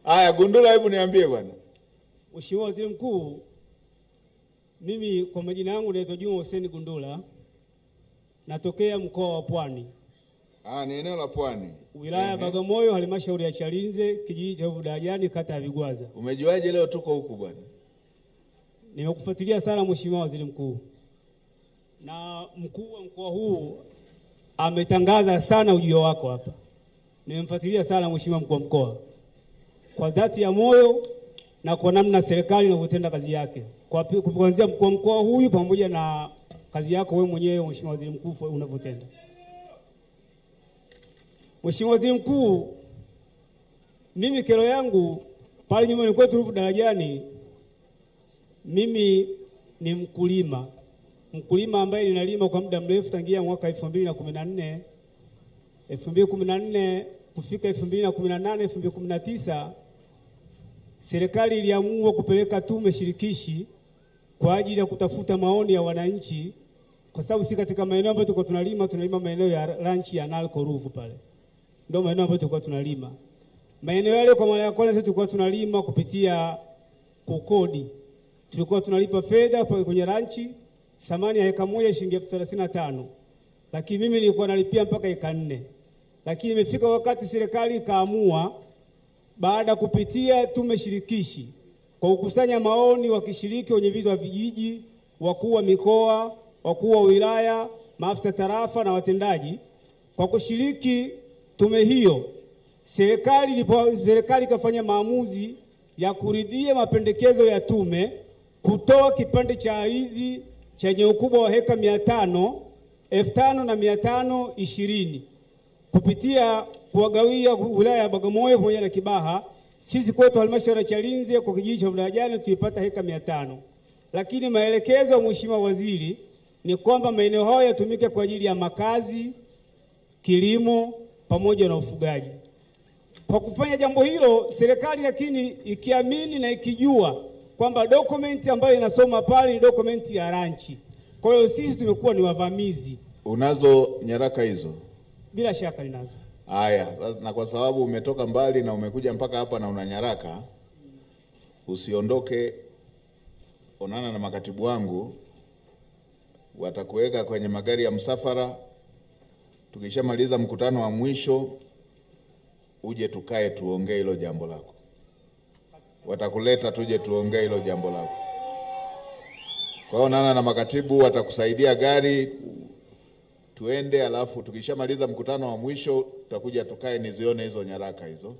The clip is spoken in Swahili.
Haya, Gundula, hebu niambie bwana. Mheshimiwa Waziri Mkuu, mimi kwa majina yangu naitwa Juma Hussein Gundula. Natokea mkoa wa Pwani. Ni eneo la Pwani. Wilaya Bagamoyo, halmashauri ya Chalinze, kijiji cha Darajani, kata ya Vigwaza. Umejuaje leo tuko huku bwana? Nimekufuatilia sana Mheshimiwa Waziri Mkuu. Na mkuu wa mkoa huu ametangaza sana ujio wako hapa. Nimemfuatilia sana Mheshimiwa mkuu wa mkoa, kwa dhati ya moyo na kwa namna serikali inavyotenda kazi yake. Kwa kuanzia mkuu wa mkoa huyu pamoja na kazi yako wewe mwenyewe Mheshimiwa Waziri Mkuu unavyotenda. Mheshimiwa Waziri Mkuu, mimi kero yangu pale nyumbani kwetu Darajani, mimi ni mkulima ambaye ninalima kwa muda mrefu tangia mwaka 2014 kufika 2018 2019. Serikali iliamua kupeleka tume shirikishi kwa ajili ya kutafuta maoni ya wananchi, kwa sababu si katika maeneo ambayo tulikuwa tunalima maeneo ya ranchi ya Nalco Ruvu pale. Ndio maeneo ambayo tulikuwa tunalima. Maeneo yale kwa mara ya kwanza tulikuwa tunalima kupitia kukodi. Tulikuwa tunalipa fedha kwenye ranchi, thamani ya eka moja shilingi 35,000. Lakini mimi nilikuwa nalipia mpaka eka 4. Lakini imefika wakati serikali ikaamua baada kupitia tume shirikishi kwa kukusanya maoni wakishiriki wenye viti wa vijiji, wakuu wa mikoa, wakuu wa wilaya, maafisa tarafa na watendaji, kwa kushiriki tume hiyo, serikali ikafanya maamuzi ya kuridhia mapendekezo ya tume kutoa kipande cha ardhi chenye ukubwa wa heka 5,520 kupitia kuwagawia wilaya ya Bagamoyo pamoja na Kibaha. Sisi kwetu halmashauri ya Chalinze kwa kijiji cha Darajani tulipata heka 500. Lakini maelekezo ya Mheshimiwa Waziri ni kwamba maeneo hayo yatumike kwa ajili ya makazi, kilimo pamoja na ufugaji. Kwa kufanya jambo hilo, serikali lakini ikiamini na ikijua kwamba dokumenti ambayo inasoma pale ni dokumenti ya ranchi. Kwa hiyo sisi tumekuwa ni wavamizi. Unazo nyaraka hizo? Bila shaka ninazo. Haya, na kwa sababu umetoka mbali na umekuja mpaka hapa na una nyaraka, usiondoke, onana na makatibu wangu, watakuweka kwenye magari ya msafara. Tukishamaliza mkutano wa mwisho, uje tukae tuongee hilo jambo lako. Watakuleta tuje tuongee hilo jambo lako. Kwa hiyo onana na makatibu, watakusaidia gari tuende, alafu tukishamaliza mkutano wa mwisho tutakuja tukae nizione hizo nyaraka hizo.